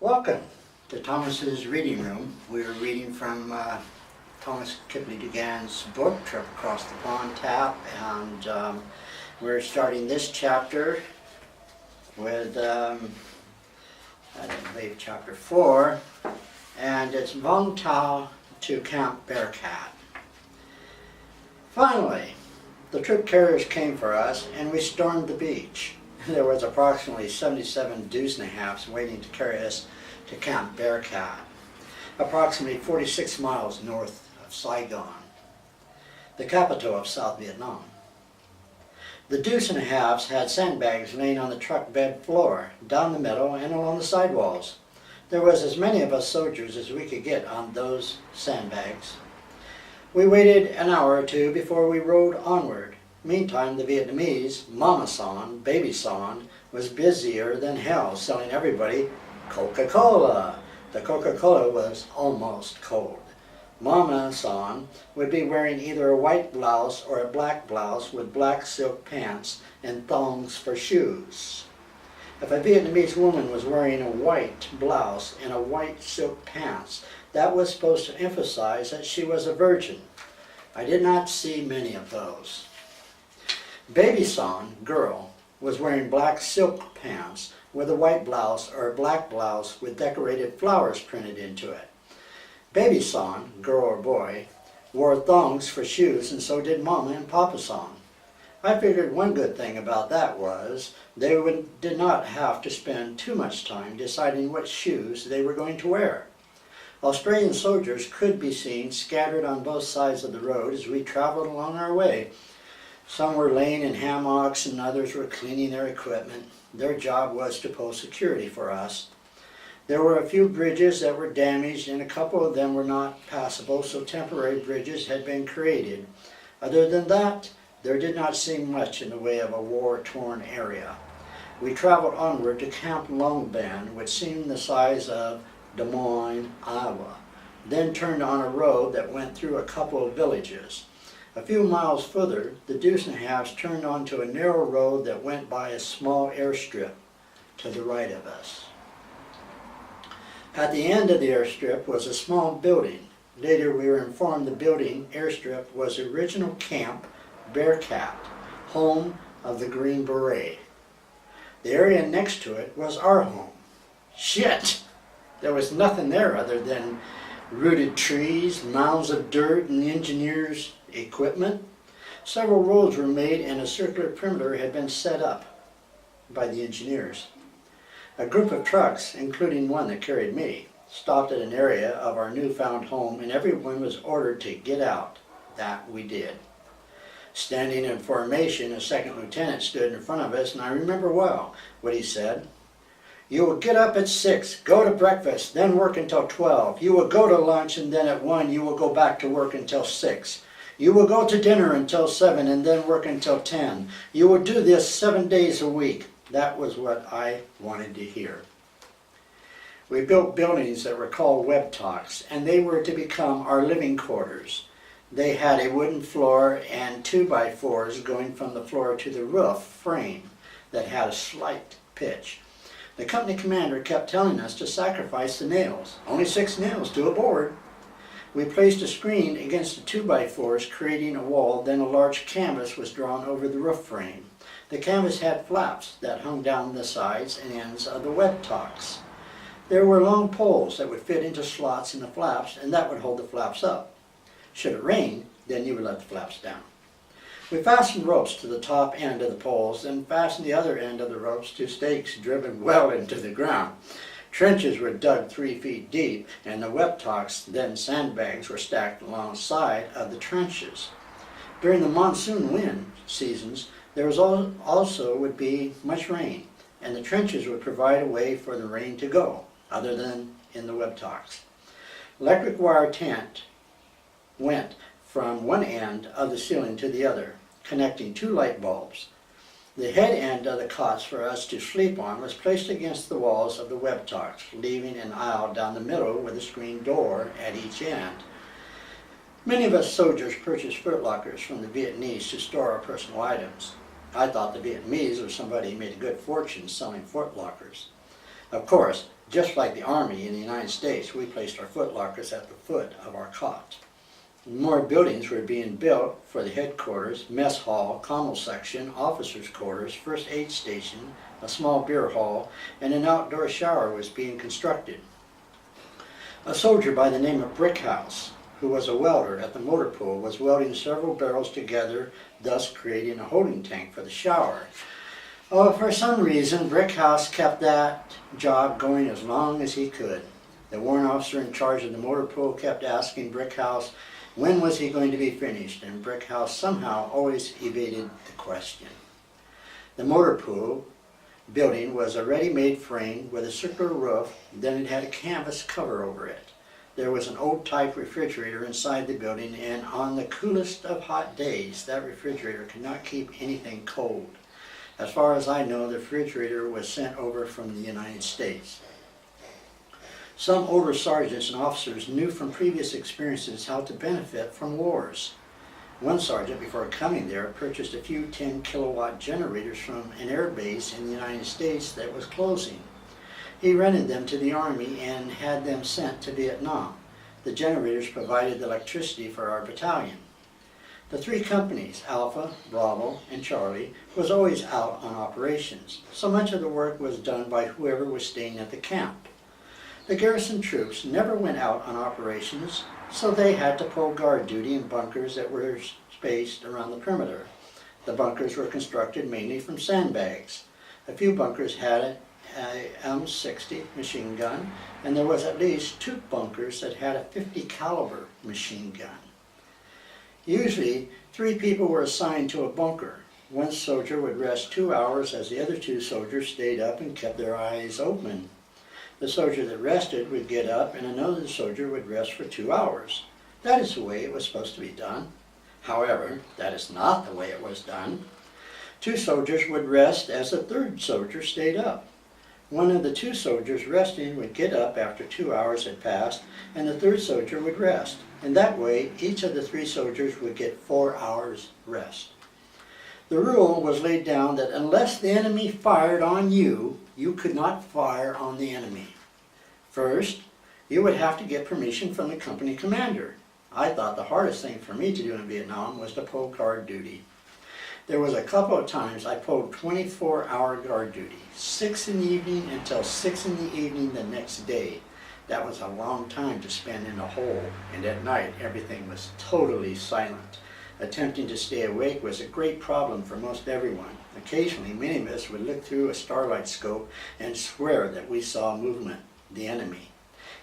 Welcome to Thomas's reading room. We're reading from Thomas Kipley Dugan's book, Trip Across the Pond Tap, and we're starting this chapter with, I believe, chapter 4, and it's Vaung to Camp Bearcat. Finally, the troop carriers came for us, and we stormed the beach. There was approximately 77 deuce and a halves waiting to carry us to Camp Bearcat, approximately 46 miles north of Saigon, the capital of South Vietnam. The deuce and a halves had sandbags laying on the truck bed floor, down the middle and along the sidewalls. There was as many of us soldiers as we could get on those sandbags. We waited an hour or two before we rode onward. Meantime, the Vietnamese, Mama San, Baby San, was busier than hell selling everybody Coca-Cola. The Coca-Cola was almost cold. Mama San would be wearing either a white blouse or a black blouse with black silk pants and thongs for shoes. If a Vietnamese woman was wearing a white blouse and a white silk pants, that was supposed to emphasize that she was a virgin. I did not see many of those. Baby San, girl, was wearing black silk pants with a white blouse or a black blouse with decorated flowers printed into it. Baby San, girl or boy, wore thongs for shoes, and so did Mama and Papa San. I figured one good thing about that was they did not have to spend too much time deciding what shoes they were going to wear. Australian soldiers could be seen scattered on both sides of the road as we traveled along our way. Some were laying in hammocks and others were cleaning their equipment. Their job was to post security for us. There were a few bridges that were damaged and a couple of them were not passable, so temporary bridges had been created. Other than that, there did not seem much in the way of a war-torn area. We traveled onward to Camp Longban, which seemed the size of Des Moines, Iowa, then turned on a road that went through a couple of villages. A few miles further, the deuce and a halves turned onto a narrow road that went by a small airstrip to the right of us. At the end of the airstrip was a small building. Later we were informed the building airstrip was the original Camp Bearcat, home of the Green Beret. The area next to it was our home. Shit! There was nothing there other than rooted trees, mounds of dirt, and engineers' equipment. Several roads were made and a circular perimeter had been set up by the engineers. A group of trucks, including one that carried me, stopped at an area of our newfound home and everyone was ordered to get out. That we did. Standing in formation, a second lieutenant stood in front of us, and I remember well what he said. "You will get up at 6, go to breakfast, then work until 12. You will go to lunch, and then at 1 you will go back to work until 6. You will go to dinner until 7 and then work until 10. You will do this 7 days a week." That was what I wanted to hear. We built buildings that were called web talks, and they were to become our living quarters. They had a wooden floor and 2x4s going from the floor to the roof frame that had a slight pitch. The company commander kept telling us to sacrifice the nails. Only 6 nails to a board. We placed a screen against the 2x4s, creating a wall, then a large canvas was drawn over the roof frame. The canvas had flaps that hung down the sides and ends of the web talks. There were long poles that would fit into slots in the flaps, and that would hold the flaps up. Should it rain, then you would let the flaps down. We fastened ropes to the top end of the poles, and fastened the other end of the ropes to stakes driven well into the ground. Trenches were dug 3 feet deep, and the web talks, then sandbags, were stacked alongside of the trenches. During the monsoon wind seasons, there was also would be much rain, and the trenches would provide a way for the rain to go, other than in the web talks. Electric wire tent went from one end of the ceiling to the other, connecting 2 light bulbs. The head end of the cots for us to sleep on was placed against the walls of the web talks, leaving an aisle down the middle with a screen door at each end. Many of us soldiers purchased footlockers from the Vietnamese to store our personal items. I thought the Vietnamese or somebody made a good fortune selling footlockers. Of course, Just like the Army in the United States, we placed our foot lockers at the foot of our cot. More buildings were being built for the headquarters, mess hall, common section, officers' quarters, first aid station, a small beer hall, and an outdoor shower was being constructed. A soldier by the name of Brickhouse, who was a welder at the motor pool, was welding several barrels together, thus creating a holding tank for the shower. Oh, for some reason, Brickhouse kept that job going as long as he could. The warrant officer in charge of the motor pool kept asking Brickhouse when was he going to be finished, and Brickhouse somehow always evaded the question. The motor pool building was a ready-made frame with a circular roof, then it had a canvas cover over it. There was an old-type refrigerator inside the building, and on the coolest of hot days, that refrigerator could not keep anything cold. As far as I know, the refrigerator was sent over from the United States. Some older sergeants and officers knew from previous experiences how to benefit from wars. One sergeant, before coming there, purchased a few 10-kilowatt generators from an air base in the United States that was closing. He rented them to the Army and had them sent to Vietnam. The generators provided the electricity for our battalion. The three companies, Alpha, Bravo, and Charlie, was always out on operations, so much of the work was done by whoever was staying at the camp. The garrison troops never went out on operations, so they had to pull guard duty in bunkers that were spaced around the perimeter. The bunkers were constructed mainly from sandbags. A few bunkers had a M60 machine gun, and there was at least 2 bunkers that had a .50 caliber machine gun. Usually, 3 people were assigned to a bunker. One soldier would rest 2 hours as the other 2 soldiers stayed up and kept their eyes open. The soldier that rested would get up and another soldier would rest for 2 hours. That is the way it was supposed to be done. However, that is not the way it was done. 2 soldiers would rest as the 3rd soldier stayed up. One of the 2 soldiers resting would get up after 2 hours had passed, and the 3rd soldier would rest. And that way, each of the 3 soldiers would get 4 hours rest. The rule was laid down that unless the enemy fired on you, you could not fire on the enemy. First, you would have to get permission from the company commander. I thought the hardest thing for me to do in Vietnam was to pull guard duty. There was a couple of times I pulled 24-hour guard duty, 6 in the evening until 6 in the evening the next day. That was a long time to spend in a hole, and at night everything was totally silent. Attempting to stay awake was a great problem for most everyone. Occasionally, many of us would look through a starlight scope and swear that we saw movement, the enemy.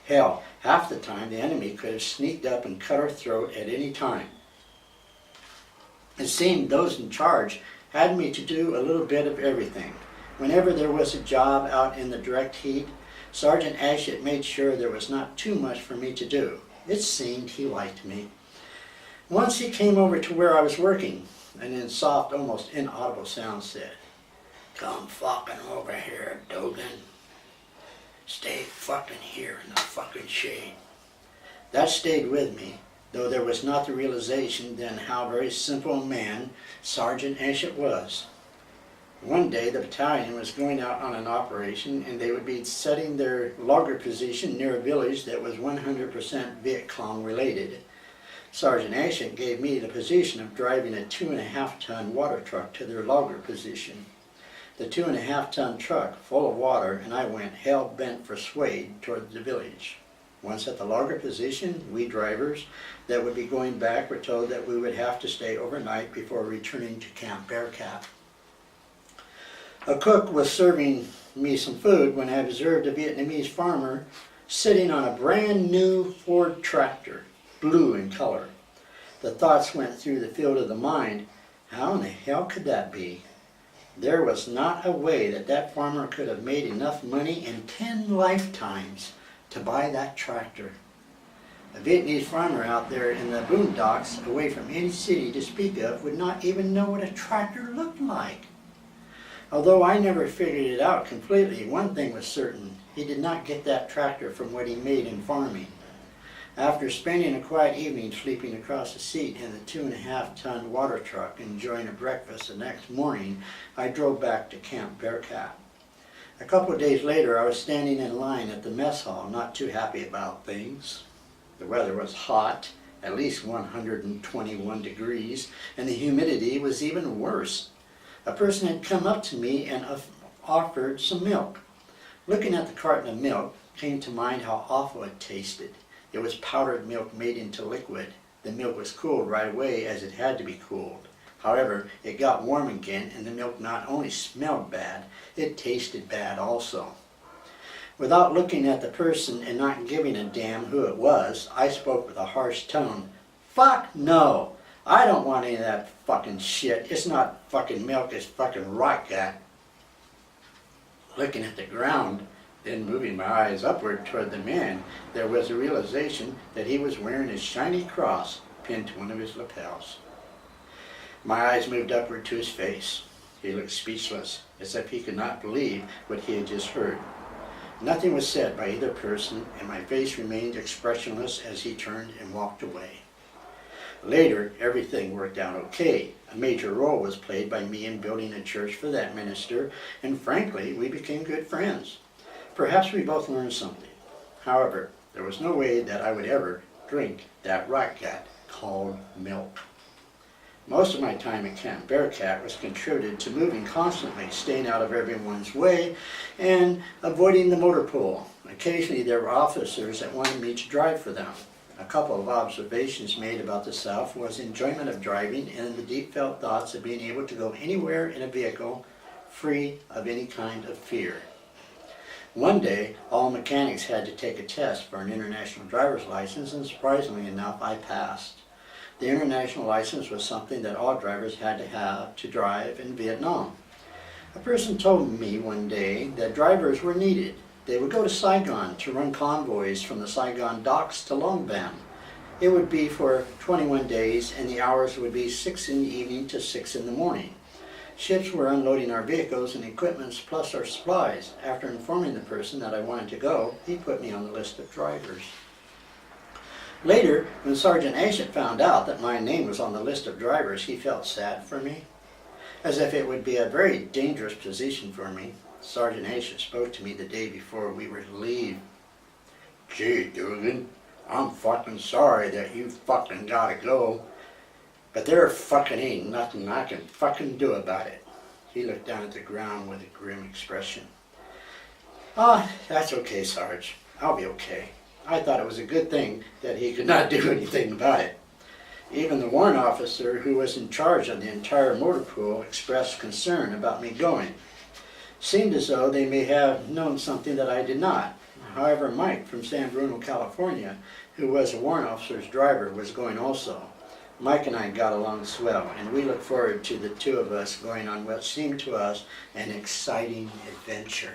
Hell, half the time the enemy could have sneaked up and cut our throat at any time. It seemed those in charge had me to do a little bit of everything. Whenever there was a job out in the direct heat, Sergeant Ashett made sure there was not too much for me to do. It seemed he liked me. Once he came over to where I was working, and in soft, almost inaudible sound said, "Come fucking over here, Dogan. Stay fucking here in the fucking shade." That stayed with me, though there was not the realization then how very simple a man Sergeant Ashett was. One day the battalion was going out on an operation, and they would be setting their logger position near a village that was 100% Viet Cong related. Sergeant Ashett gave me the position of driving a 2.5-ton water truck to their logger position. The 2.5-ton truck full of water, and I went hell-bent for Swade toward the village. Once at the logger position, we drivers that would be going back were told that we would have to stay overnight before returning to Camp Bearcat. A cook was serving me some food when I observed a Vietnamese farmer sitting on a brand new Ford tractor, blue in color. The thoughts went through the field of the mind, how in the hell could that be? There was not a way that that farmer could have made enough money in 10 lifetimes to buy that tractor. A Vietnamese farmer out there in the boondocks, away from any city to speak of, would not even know what a tractor looked like. Although I never figured it out completely, one thing was certain: he did not get that tractor from what he made in farming. After spending a quiet evening sleeping across the seat in the 2.5-ton water truck, enjoying a breakfast the next morning, I drove back to Camp Bearcat. A couple of days later, I was standing in line at the mess hall, not too happy about things. The weather was hot, at least 121 degrees, and the humidity was even worse. A person had come up to me and offered some milk. Looking at the carton of milk, came to mind how awful it tasted. It was powdered milk made into liquid. The milk was cooled right away as it had to be cooled. However, it got warm again and the milk not only smelled bad, it tasted bad also. Without looking at the person and not giving a damn who it was, I spoke with a harsh tone. Fuck no! I don't want any of that fucking shit. It's not fucking milk, it's fucking rock cat. Looking at the ground, then moving my eyes upward toward the man, there was a realization that he was wearing a shiny cross pinned to one of his lapels. My eyes moved upward to his face. He looked speechless, as if he could not believe what he had just heard. Nothing was said by either person, and my face remained expressionless as he turned and walked away. Later, everything worked out okay. A major role was played by me in building a church for that minister, and frankly, we became good friends. Perhaps we both learned something. However, there was no way that I would ever drink that rock cat called milk. Most of my time at Camp Bearcat was contributed to moving constantly, staying out of everyone's way, and avoiding the motor pool. Occasionally there were officers that wanted me to drive for them. A couple of observations made about the South was enjoyment of driving and the deep felt thoughts of being able to go anywhere in a vehicle free of any kind of fear. One day, all mechanics had to take a test for an international driver's license, and surprisingly enough, I passed. The international license was something that all drivers had to have to drive in Vietnam. A person told me one day that drivers were needed. They would go to Saigon to run convoys from the Saigon docks to Long Binh. It would be for 21 days, and the hours would be 6 in the evening to 6 in the morning. Ships were unloading our vehicles and equipments plus our supplies. After informing the person that I wanted to go, he put me on the list of drivers. Later, when Sergeant Ashett found out that my name was on the list of drivers, he felt sad for me, as if it would be a very dangerous position for me. Sergeant Ashett spoke to me the day before we were to leave. Gee, Dugan, I'm fucking sorry that you fucking gotta go, but there fucking ain't nothing I can fucking do about it. He looked down at the ground with a grim expression. Ah, that's okay, Sarge. I'll be okay. I thought it was a good thing that he could not do anything about it. Even the warrant officer who was in charge of the entire motor pool expressed concern about me going. Seemed as though they may have known something that I did not. However, Mike from San Bruno, California, who was a warrant officer's driver, was going also. Mike and I got along swell, and we looked forward to the two of us going on what seemed to us an exciting adventure.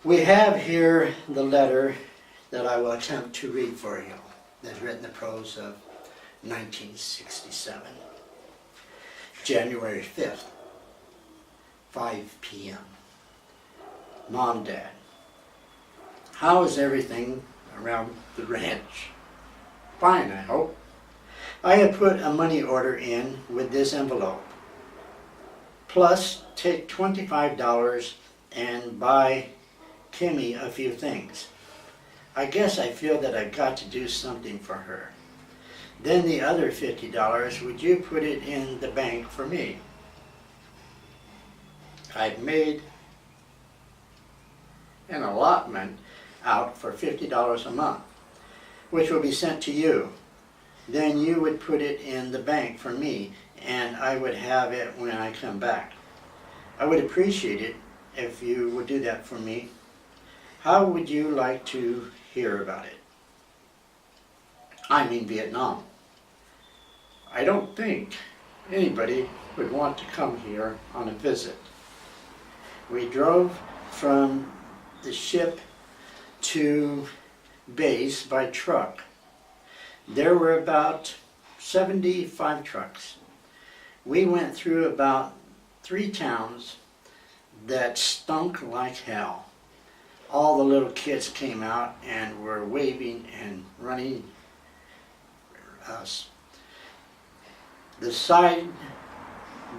We have here the letter that I will attempt to read for you, that's written in the prose of 1967. January 5th, 5 p.m. Mom, Dad, how is everything around the ranch? Fine, I hope. I have put a money order in with this envelope. Plus, take $25 and buy Kimmy a few things. I guess I feel that I've got to do something for her. Then the other $50, would you put it in the bank for me? I've made an allotment out for $50 a month, which will be sent to you. Then you would put it in the bank for me, and I would have it when I come back. I would appreciate it if you would do that for me. How would you like to hear about it? I mean Vietnam. I don't think anybody would want to come here on a visit. We drove from the ship to base by truck. There were about 75 trucks. We went through about 3 towns that stunk like hell. All the little kids came out and were waving and running us. The side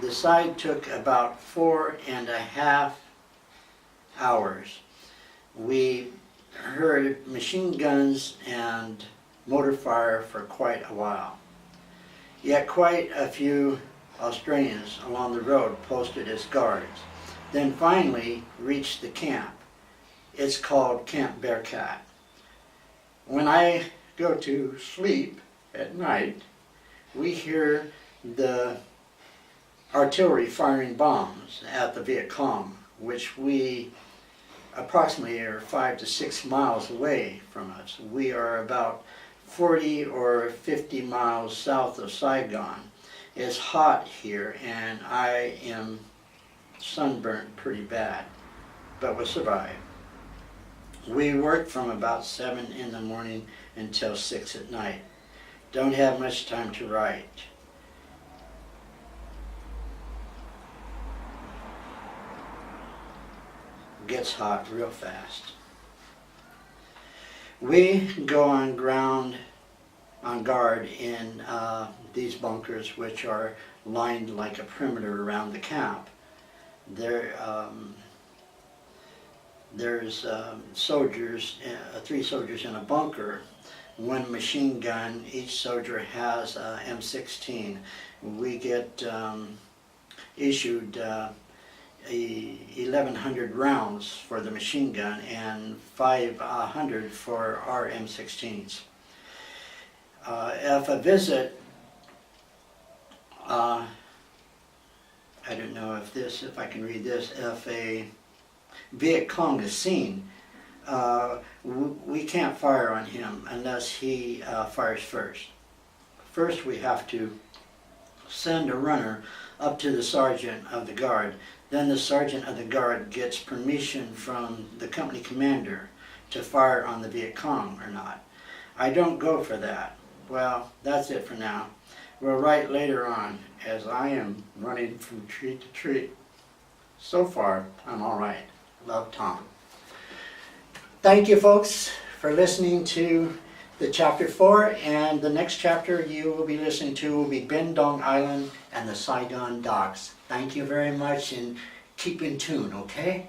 The side took about 4.5 hours. We heard machine guns and motor fire for quite a while. Yet quite a few Australians along the road posted as guards, then finally reached the camp. It's called Camp Bearcat. When I go to sleep at night, we hear the artillery firing bombs at the Viet Cong, which we approximately are 5 to 6 miles away from us. We are about 40 or 50 miles south of Saigon. It's hot here and I am sunburnt pretty bad, but we'll survive. We work from about 7 in the morning until 6 at night. Don't have much time to write. Gets hot real fast. We go on guard in these bunkers, which are lined like a perimeter around the camp. There's soldiers, 3 soldiers in a bunker, 1 machine gun. Each soldier has a M16. We get issued 1,100 rounds for the machine gun and 500 for our M16s. If a visit, I don't know if I can read this, if a Viet Cong is seen, we can't fire on him unless he fires first. First we have to send a runner up to the sergeant of the guard. Then the sergeant of the guard gets permission from the company commander to fire on the Viet Cong or not. I don't go for that. Well, that's it for now. We'll write later on as I am running from tree to tree. So far, I'm all right. Love, Tom. Thank you, folks, for listening to the chapter 4, and the next chapter you will be listening to will be Ben Dong Island and the Saigon docks. Thank you very much, and keep in tune, okay?